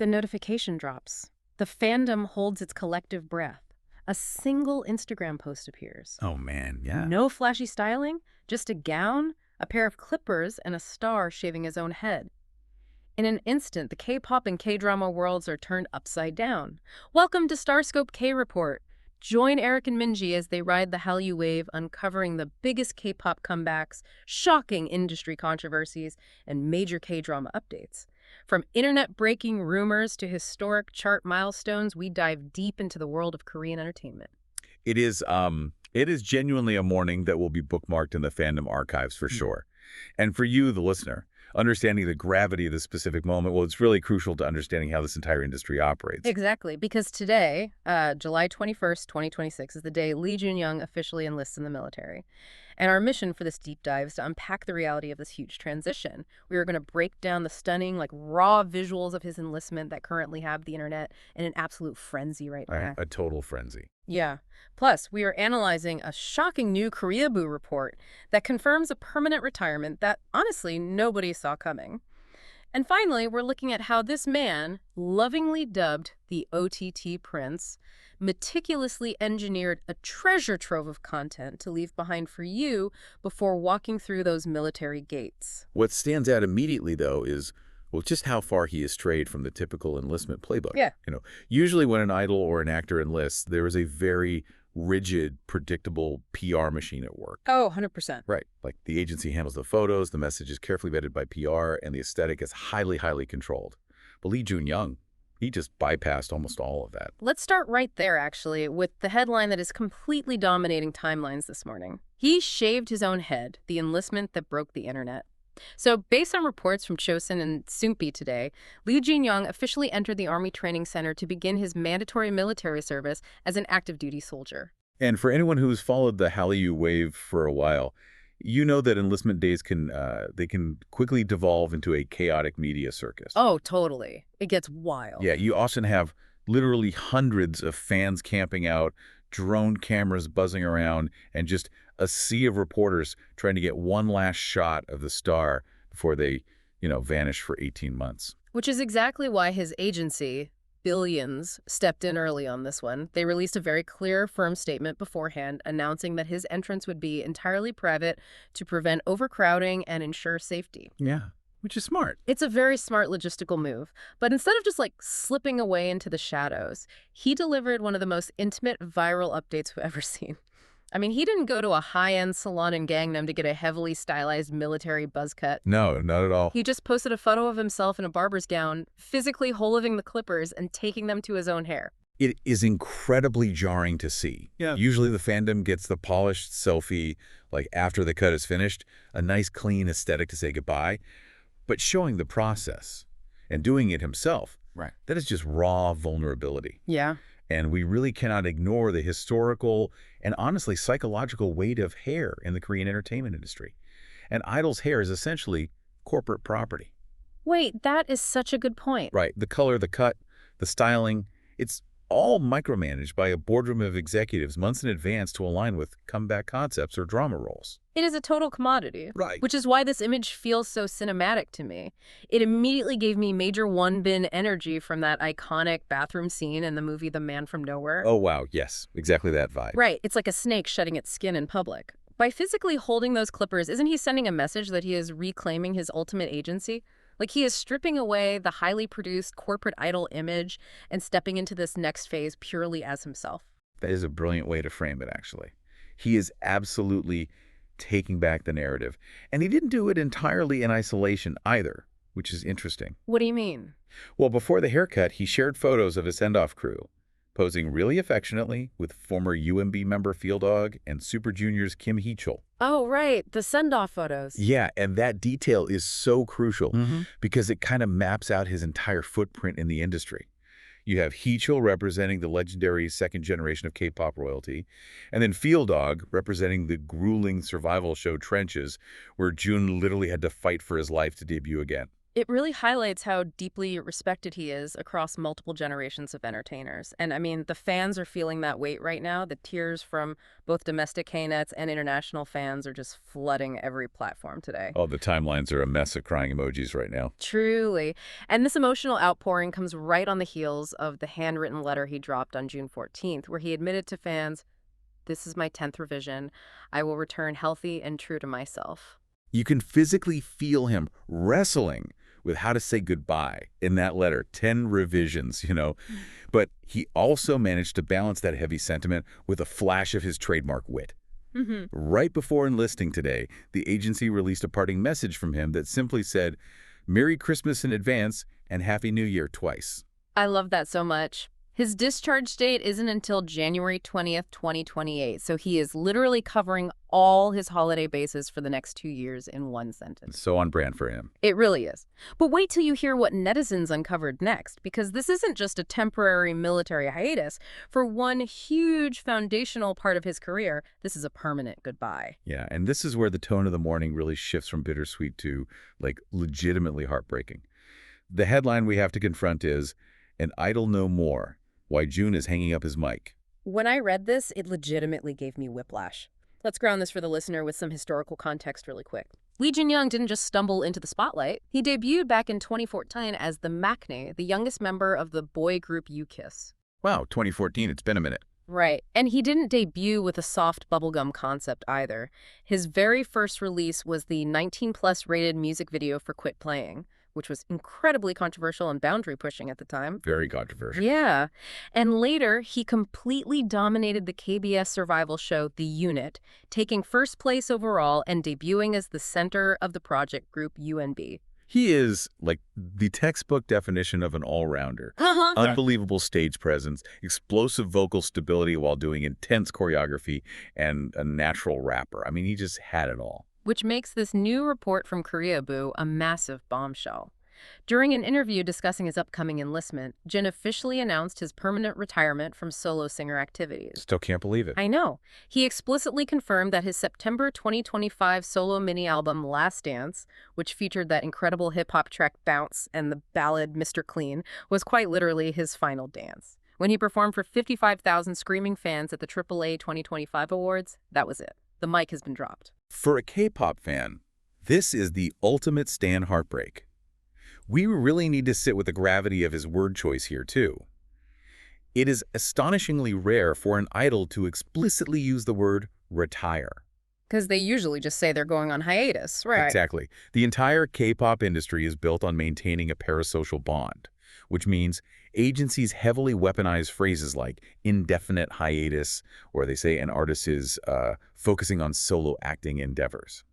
The notification drops. The fandom holds its collective breath. A single Instagram post appears. Oh, man, yeah. No flashy styling, just a gown, a pair of clippers, and a star shaving his own head. In an instant, the K-pop and K-drama worlds are turned upside down. Welcome to Starscope K-Report. Join Eric and Minji as they ride the Hallyu wave, uncovering the biggest K-pop comebacks, shocking industry controversies, and major K-drama updates. From internet-breaking rumors to historic chart milestones, we dive deep into the world of Korean entertainment. It is genuinely a morning that will be bookmarked in the fandom archives for sure. And for you, the listener, understanding the gravity of this specific moment, well, it's really crucial to understanding how this entire industry operates. Exactly, because today, July 21st, 2026, is the day Lee Jun-young officially enlists in the military. And our mission for this deep dive is to unpack the reality of this huge transition. We are going to break down the stunning, raw visuals of his enlistment that currently have the internet in an absolute frenzy right now. A total frenzy. Yeah. Plus, we are analyzing a shocking new Koreaboo report that confirms a permanent retirement that, honestly, nobody saw coming. And finally, we're looking at how this man, lovingly dubbed the OTT Prince, meticulously engineered a treasure trove of content to leave behind for you before walking through those military gates. What stands out immediately, though, is, well, just how far he has strayed from the typical enlistment playbook. Yeah. Usually when an idol or an actor enlists, there is a very rigid, predictable PR machine at work. Oh, 100%. Right. Like the agency handles the photos, the message is carefully vetted by PR, and the aesthetic is highly, highly controlled. But Lee Jun-young, he just bypassed almost all of that. Let's start right there, actually, with the headline that is completely dominating timelines this morning. He shaved his own head, the enlistment that broke the internet. So, based on reports from Chosun and Soompi today, Lee Jun-young officially entered the Army Training Center to begin his mandatory military service as an active-duty soldier. And for anyone who's followed the Hallyu wave for a while, you know that enlistment days can quickly devolve into a chaotic media circus. Oh, totally. It gets wild. Yeah, you often have literally hundreds of fans camping out, drone cameras buzzing around, and just a sea of reporters trying to get one last shot of the star before they, vanish for 18 months. Which is exactly why his agency, Billions, stepped in early on this one. They released a very clear, firm statement beforehand announcing that his entrance would be entirely private to prevent overcrowding and ensure safety. Yeah, which is smart. It's a very smart logistical move. But instead of just slipping away into the shadows, he delivered one of the most intimate viral updates we've ever seen. I mean, he didn't go to a high-end salon in Gangnam to get a heavily stylized military buzz cut. No, not at all. He just posted a photo of himself in a barber's gown, physically whole-living the clippers and taking them to his own hair. It is incredibly jarring to see. Yeah. Usually the fandom gets the polished selfie, after the cut is finished, a nice clean aesthetic to say goodbye. But showing the process and doing it himself, right, that is just raw vulnerability. Yeah. And we really cannot ignore the historical and honestly psychological weight of hair in the Korean entertainment industry. And idol's hair is essentially corporate property. Wait, that is such a good point. Right. The color, the cut, the styling, it's all micromanaged by a boardroom of executives months in advance to align with comeback concepts or drama roles. It is a total commodity. Right. Which is why this image feels so cinematic to me. It immediately gave me major one-bin energy from that iconic bathroom scene in the movie The Man from Nowhere. Oh, wow. Yes, exactly that vibe. Right. It's like a snake shedding its skin in public. By physically holding those clippers, isn't he sending a message that he is reclaiming his ultimate agency? He is stripping away the highly produced corporate idol image and stepping into this next phase purely as himself. That is a brilliant way to frame it, actually. He is absolutely taking back the narrative. And he didn't do it entirely in isolation either, which is interesting. What do you mean? Well, before the haircut, he shared photos of his send-off crew, posing really affectionately with former UMB member Field Dog and Super Junior's Kim Hee-chul. Oh, right. The send-off photos. Yeah, and that detail is so crucial because it kind of maps out his entire footprint in the industry. You have Hee-chul representing the legendary second generation of K-pop royalty, and then Field Dog representing the grueling survival show Trenches, where Jun literally had to fight for his life to debut again. It really highlights how deeply respected he is across multiple generations of entertainers. And I mean, the fans are feeling that weight right now. The tears from both domestic K-nets and international fans are just flooding every platform today. Oh, the timelines are a mess of crying emojis right now. Truly. And this emotional outpouring comes right on the heels of the handwritten letter he dropped on June 14th, where he admitted to fans, "This is my 10th revision. I will return healthy and true to myself." You can physically feel him wrestling with how to say goodbye in that letter. 10 revisions. But he also managed to balance that heavy sentiment with a flash of his trademark wit. Mm-hmm. Right before enlisting today, the agency released a parting message from him that simply said, "Merry Christmas in advance and Happy New Year twice." I love that so much. His discharge date isn't until January 20th, 2028, so he is literally covering all his holiday bases for the next 2 years in one sentence. So on brand for him. It really is. But wait till you hear what netizens uncovered next, because this isn't just a temporary military hiatus. For one huge foundational part of his career, this is a permanent goodbye. Yeah, and this is where the tone of the morning really shifts from bittersweet to, legitimately heartbreaking. The headline we have to confront is, "An Idol No More. Why Jun is hanging up his mic." When I read this, it legitimately gave me whiplash. Let's ground this for the listener with some historical context really quick. Lee Jun-young didn't just stumble into the spotlight. He debuted back in 2014 as the Maknae, the youngest member of the boy group U-Kiss. Wow, 2014, it's been a minute. Right. And he didn't debut with a soft bubblegum concept either. His very first release was the 19-plus rated music video for Quit Playing, which was incredibly controversial and boundary-pushing at the time. Very controversial. Yeah. And later, he completely dominated the KBS survival show The Unit, taking first place overall and debuting as the center of the project group UNB. He is, the textbook definition of an all-rounder. Uh-huh. Unbelievable stage presence, explosive vocal stability while doing intense choreography, and a natural rapper. I mean, he just had it all. Which makes this new report from Koreaboo a massive bombshell. During an interview discussing his upcoming enlistment, Jin officially announced his permanent retirement from solo singer activities. Still can't believe it. I know. He explicitly confirmed that his September 2025 solo mini-album Last Dance, which featured that incredible hip-hop track Bounce and the ballad Mr. Clean, was quite literally his final dance. When he performed for 55,000 screaming fans at the AAA 2025 Awards, that was it. The mic has been dropped. For a K-pop fan, this is the ultimate Stan heartbreak. We really need to sit with the gravity of his word choice here, too. It is astonishingly rare for an idol to explicitly use the word retire. Because they usually just say they're going on hiatus, right? Exactly. The entire K-pop industry is built on maintaining a parasocial bond, which means agencies heavily weaponize phrases like indefinite hiatus, or they say an artist is focusing on solo acting endeavors.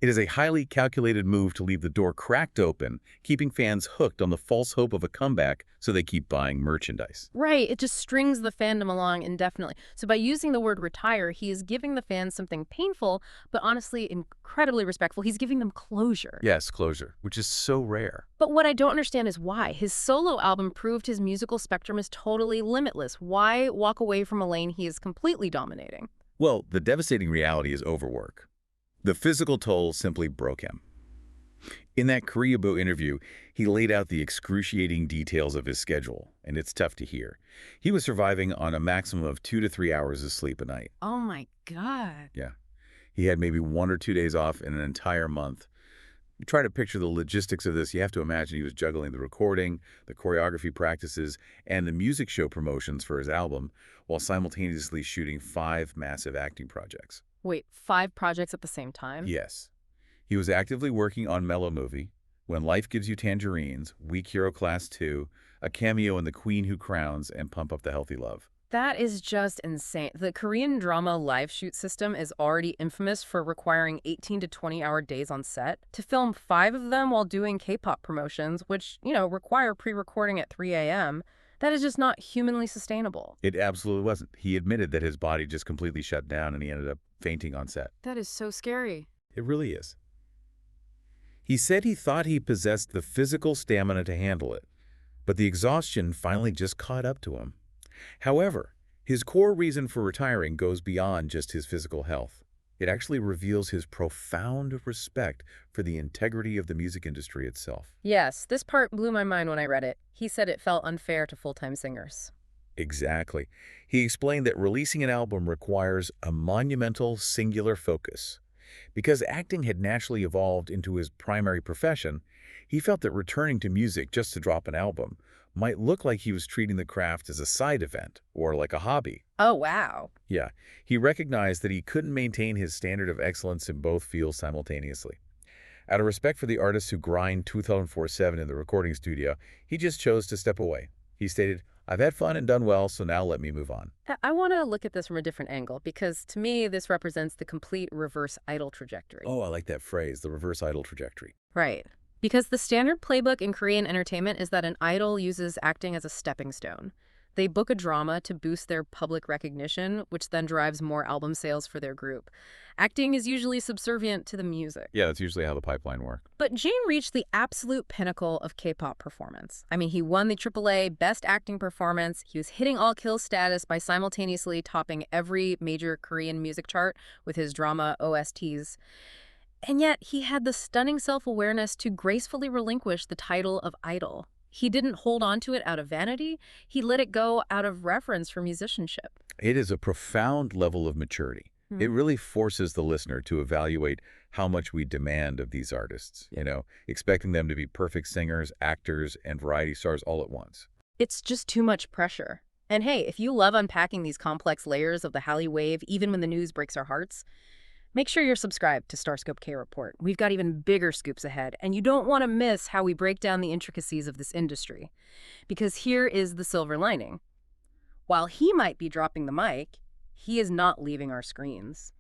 It is a highly calculated move to leave the door cracked open, keeping fans hooked on the false hope of a comeback so they keep buying merchandise. Right, it just strings the fandom along indefinitely. So by using the word retire, he is giving the fans something painful, but honestly incredibly respectful. He's giving them closure. Yes, closure, which is so rare. But what I don't understand is why. His solo album proved his musical spectrum is totally limitless. Why walk away from a lane he is completely dominating? Well, the devastating reality is overwork. The physical toll simply broke him. In that Koreaboo interview, he laid out the excruciating details of his schedule, and it's tough to hear. He was surviving on a maximum of 2 to 3 hours of sleep a night. Oh my God. Yeah. He had maybe 1 or 2 days off in an entire month. You try to picture the logistics of this, you have to imagine he was juggling the recording, the choreography practices, and the music show promotions for his album, while simultaneously shooting 5 massive acting projects. Wait, 5 projects at the same time? Yes. He was actively working on Mellow Movie, When Life Gives You Tangerines, Weak Hero Class 2, a cameo in The Queen Who Crowns, and Pump Up the Healthy Love. That is just insane. The Korean drama live shoot system is already infamous for requiring 18 to 20-hour days on set. To film 5 of them while doing K-pop promotions, which, require pre-recording at 3 a.m., that is just not humanly sustainable. It absolutely wasn't. He admitted that his body just completely shut down and he ended up fainting on set. That is so scary. It really is. He said he thought he possessed the physical stamina to handle it, but the exhaustion finally just caught up to him. However, his core reason for retiring goes beyond just his physical health. It actually reveals his profound respect for the integrity of the music industry itself. Yes, this part blew my mind when I read it. He said it felt unfair to full-time singers. Exactly. He explained that releasing an album requires a monumental, singular focus. Because acting had naturally evolved into his primary profession, he felt that returning to music just to drop an album might look like he was treating the craft as a side event or like a hobby. Oh, wow. Yeah, he recognized that he couldn't maintain his standard of excellence in both fields simultaneously. Out of respect for the artists who grind 2004-7 in the recording studio, he just chose to step away. He stated, "I've had fun and done well, so now let me move on." I want to look at this from a different angle because to me, this represents the complete reverse idol trajectory. Oh, I like that phrase, the reverse idol trajectory. Right. Because the standard playbook in Korean entertainment is that an idol uses acting as a stepping stone. They book a drama to boost their public recognition, which then drives more album sales for their group. Acting is usually subservient to the music. Yeah, that's usually how the pipeline works. But Jin reached the absolute pinnacle of K-pop performance. I mean, he won the AAA Best Acting Performance. He was hitting all kill status by simultaneously topping every major Korean music chart with his drama OSTs. And yet, he had the stunning self-awareness to gracefully relinquish the title of idol. He didn't hold on to it out of vanity. He let it go out of reverence for musicianship. It is a profound level of maturity. It really forces the listener to evaluate how much we demand of these artists, expecting them to be perfect singers, actors, and variety stars all at once. It's just too much pressure. And hey, if you love unpacking these complex layers of the Hallyu wave, even when the news breaks our hearts, make sure you're subscribed to Starscope K Report. We've got even bigger scoops ahead, and you don't want to miss how we break down the intricacies of this industry. Because here is the silver lining. While he might be dropping the mic, he is not leaving our screens.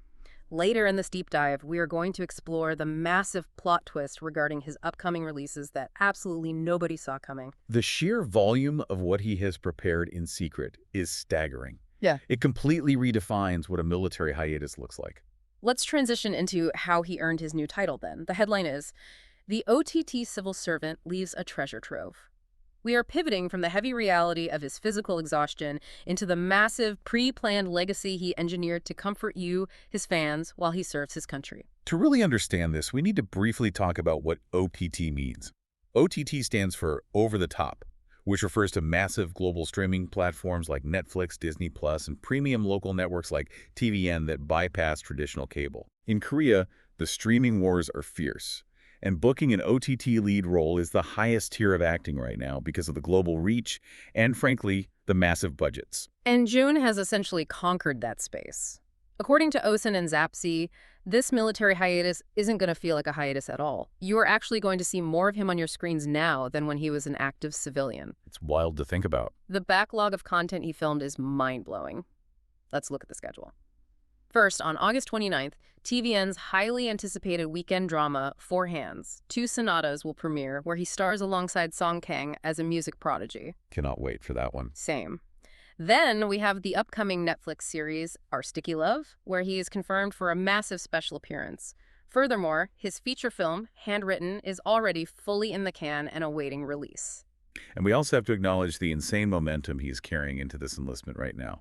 Later in this deep dive, we are going to explore the massive plot twist regarding his upcoming releases that absolutely nobody saw coming. The sheer volume of what he has prepared in secret is staggering. Yeah. It completely redefines what a military hiatus looks like. Let's transition into how he earned his new title then. The headline is, "The OTT Civil Servant Leaves a Treasure Trove." We are pivoting from the heavy reality of his physical exhaustion into the massive, pre-planned legacy he engineered to comfort you, his fans, while he serves his country. To really understand this, we need to briefly talk about what OTT means. OTT stands for over the top, which refers to massive global streaming platforms like Netflix, Disney+, and premium local networks like TVN that bypass traditional cable. In Korea, the streaming wars are fierce, and booking an OTT lead role is the highest tier of acting right now because of the global reach and, frankly, the massive budgets. And Jun has essentially conquered that space. According to Osen and Zapsy, this military hiatus isn't going to feel like a hiatus at all. You are actually going to see more of him on your screens now than when he was an active civilian. It's wild to think about. The backlog of content he filmed is mind-blowing. Let's look at the schedule. First, on August 29th, TVN's highly anticipated weekend drama, Four Hands, Two Sonatas will premiere, where he stars alongside Song Kang as a music prodigy. Cannot wait for that one. Same. Then we have the upcoming Netflix series, Our Sticky Love, where he is confirmed for a massive special appearance. Furthermore, his feature film, Handwritten, is already fully in the can and awaiting release. And we also have to acknowledge the insane momentum he's carrying into this enlistment right now.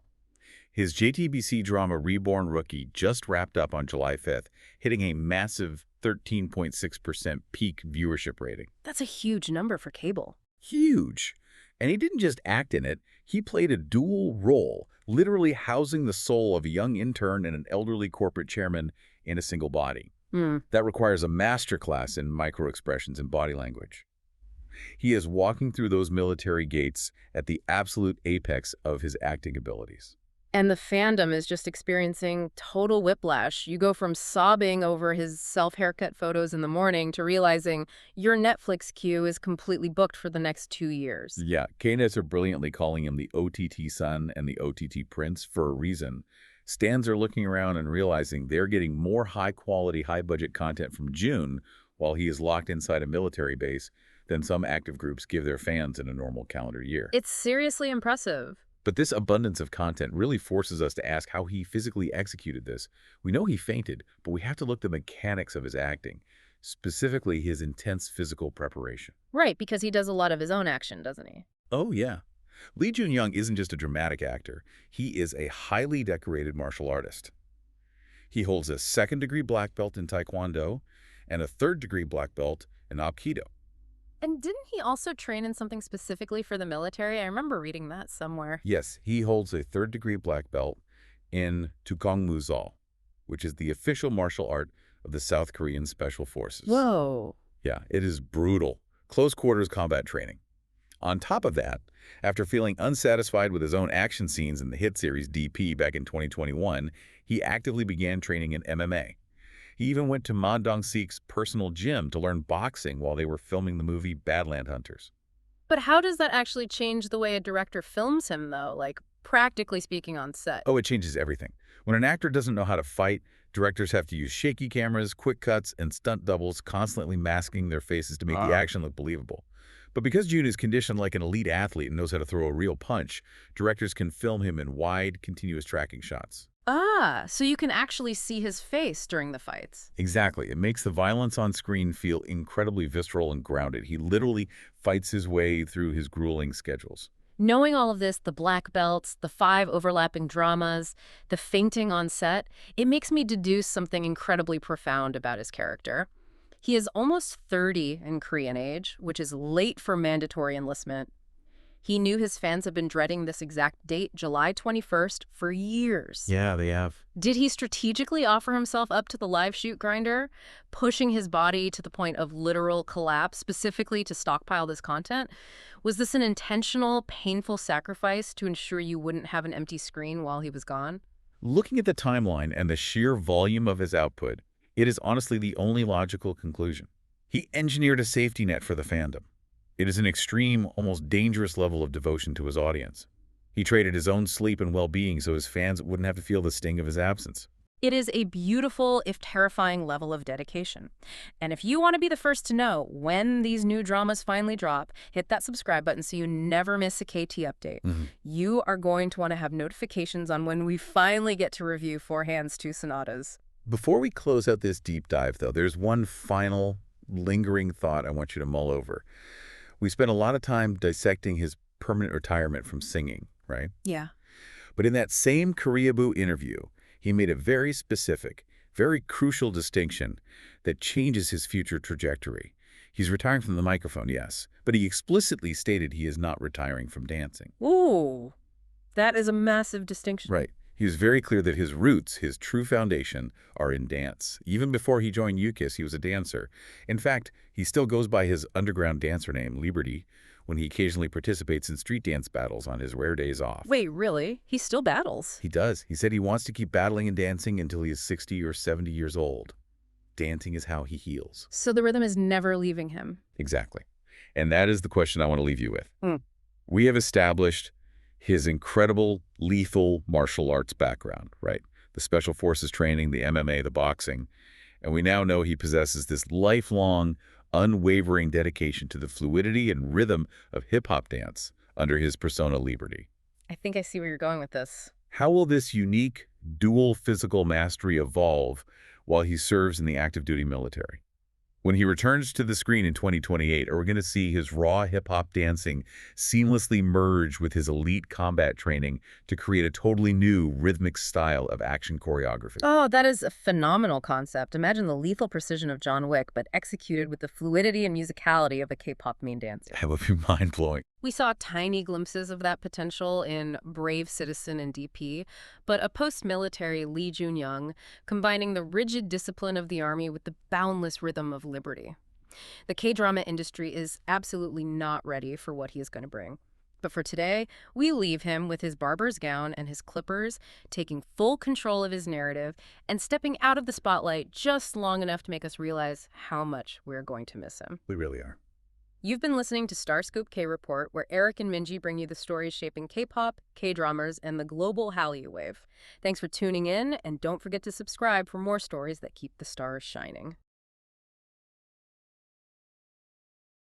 His JTBC drama Reborn Rookie just wrapped up on July 5th, hitting a massive 13.6% peak viewership rating. That's a huge number for cable. Huge! And he didn't just act in it, he played a dual role, literally housing the soul of a young intern and an elderly corporate chairman in a single body. That requires a masterclass in microexpressions and body language. He is walking through those military gates at the absolute apex of his acting abilities. And the fandom is just experiencing total whiplash. You go from sobbing over his self-haircut photos in the morning to realizing your Netflix queue is completely booked for the next 2 years. Yeah, Knets are brilliantly calling him the OTT son and the OTT prince for a reason. Stans are looking around and realizing they're getting more high-quality, high-budget content from Jun while he is locked inside a military base than some active groups give their fans in a normal calendar year. It's seriously impressive. But this abundance of content really forces us to ask how he physically executed this. We know he fainted, but we have to look at the mechanics of his acting, specifically his intense physical preparation. Right, because he does a lot of his own action, doesn't he? Oh, yeah. Lee Jun-young isn't just a dramatic actor. He is a highly decorated martial artist. He holds a second-degree black belt in Taekwondo and a third-degree black belt in Aikido. And didn't he also train in something specifically for the military? I remember reading that somewhere. Yes, he holds a third-degree black belt in Tukongmusal, which is the official martial art of the South Korean Special Forces. Whoa. Yeah, it is brutal. Close-quarters combat training. On top of that, after feeling unsatisfied with his own action scenes in the hit series DP back in 2021, he actively began training in MMA. He even went to Ma Dong-seok's personal gym to learn boxing while they were filming the movie Badland Hunters. But how does that actually change the way a director films him, though? Like, practically speaking on set. Oh, it changes everything. When an actor doesn't know how to fight, directors have to use shaky cameras, quick cuts, and stunt doubles constantly masking their faces to make the action look believable. But because Jun is conditioned like an elite athlete and knows how to throw a real punch, directors can film him in wide, continuous tracking shots. Ah, so you can actually see his face during the fights. Exactly. It makes the violence on screen feel incredibly visceral and grounded. He literally fights his way through his grueling schedules. Knowing all of this, the black belts, the 5 overlapping dramas, the fainting on set, it makes me deduce something incredibly profound about his character. He is almost 30 in Korean age, which is late for mandatory enlistment. He knew his fans have been dreading this exact date, July 21st, for years. Yeah, they have. Did he strategically offer himself up to the live shoot grinder, pushing his body to the point of literal collapse, specifically to stockpile this content? Was this an intentional, painful sacrifice to ensure you wouldn't have an empty screen while he was gone? Looking at the timeline and the sheer volume of his output, it is honestly the only logical conclusion. He engineered a safety net for the fandom. It is an extreme, almost dangerous level of devotion to his audience. He traded his own sleep and well-being so his fans wouldn't have to feel the sting of his absence. It is a beautiful, if terrifying, level of dedication. And if you want to be the first to know when these new dramas finally drop, hit that subscribe button so you never miss a KT update. You are going to want to have notifications on when we finally get to review Four Hands 2 Sonatas. Before we close out this deep dive, though, there's one final lingering thought I want you to mull over. We spent a lot of time dissecting his permanent retirement from singing, right? Yeah. But in that same Koreaboo interview, he made a very specific, very crucial distinction that changes his future trajectory. He's retiring from the microphone, yes, but he explicitly stated he is not retiring from dancing. Ooh, that is a massive distinction. Right. He was very clear that his roots, his true foundation, are in dance. Even before he joined UKISS, he was a dancer. In fact, he still goes by his underground dancer name, Liberty, when he occasionally participates in street dance battles on his rare days off. Wait, really? He still battles? He does. He said he wants to keep battling and dancing until he is 60 or 70 years old. Dancing is how he heals. So the rhythm is never leaving him. Exactly. And that is the question I want to leave you with. We have established his incredible, lethal martial arts background, right? The Special Forces training, the MMA, the boxing. And we now know he possesses this lifelong, unwavering dedication to the fluidity and rhythm of hip-hop dance under his persona Liberty. I think I see where you're going with this. How will this unique, dual physical mastery evolve while he serves in the active duty military? When he returns to the screen in 2028, are we going to see his raw hip-hop dancing seamlessly merge with his elite combat training to create a totally new rhythmic style of action choreography? Oh, that is a phenomenal concept. Imagine the lethal precision of John Wick, but executed with the fluidity and musicality of a K-pop main dancer. That would be mind-blowing. We saw tiny glimpses of that potential in Brave Citizen and DP, but a post-military Lee Jun-young combining the rigid discipline of the army with the boundless rhythm of liberty. The K-drama industry is absolutely not ready for what he is going to bring. But for today, we leave him with his barber's gown and his clippers, taking full control of his narrative and stepping out of the spotlight just long enough to make us realize how much we're going to miss him. We really are. You've been listening to Starscope K-Report, where Eric and Minji bring you the stories shaping K-pop, K-dramas, and the global Hallyu wave. Thanks for tuning in, and don't forget to subscribe for more stories that keep the stars shining.